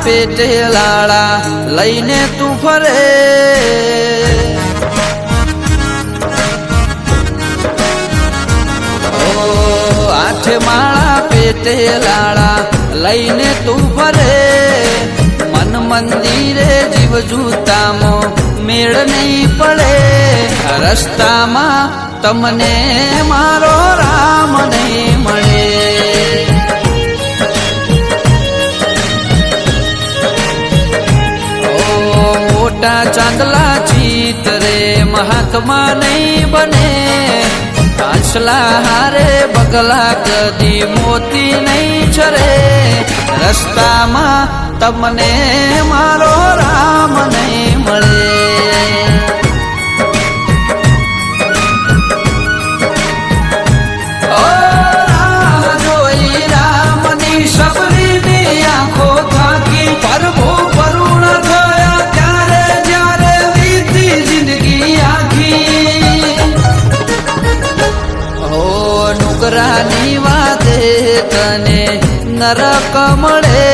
પેટે લાળા લઈને તું ફરે, આઠ માળા પેટે લાળા લઈને તું ફરે, મન મંદિરે જીવ જૂતામાં મેળ નહીં પડે, રસ્તામાં તમને મારો રામ નહીં મળે. મોટા ચાંદલા ચિતરે મહાત્મા નહીં બને, કાંસલા હારે બગલા કદી મોતી નહીં ચરે, રસ્તામાં તમને મારો રામ નહીં મળે. નોકરાની વાતે તને નરક મળે,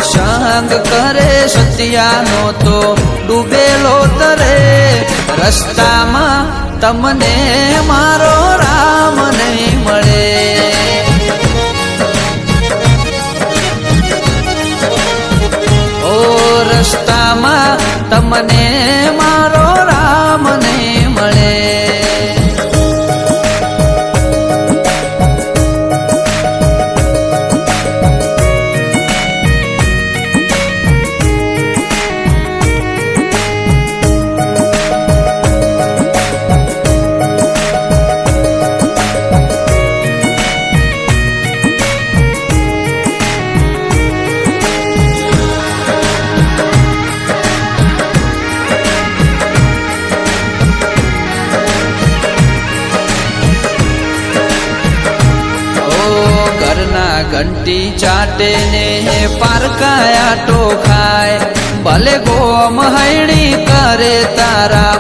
સંગ કરે સત્યાનો તો ડૂબેલો તરે, રસ્તામાં તમને મારો રામ નહીં મળે. ઓ રસ્તામાં તમને મારો રામ નહીં મળે. ઘંટી ચાટે ને પારકાયા ટો ખાય, ભલે ગોમ હૈણી કરે તારા